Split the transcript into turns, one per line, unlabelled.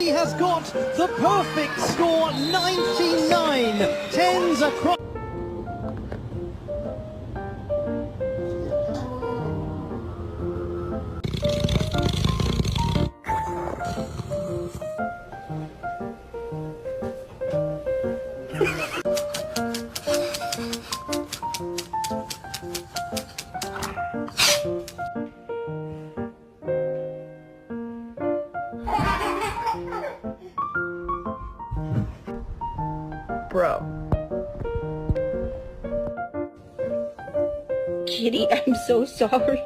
He has got the perfect score, 99. Tens across.
Bro. Kitty, I'm so sorry.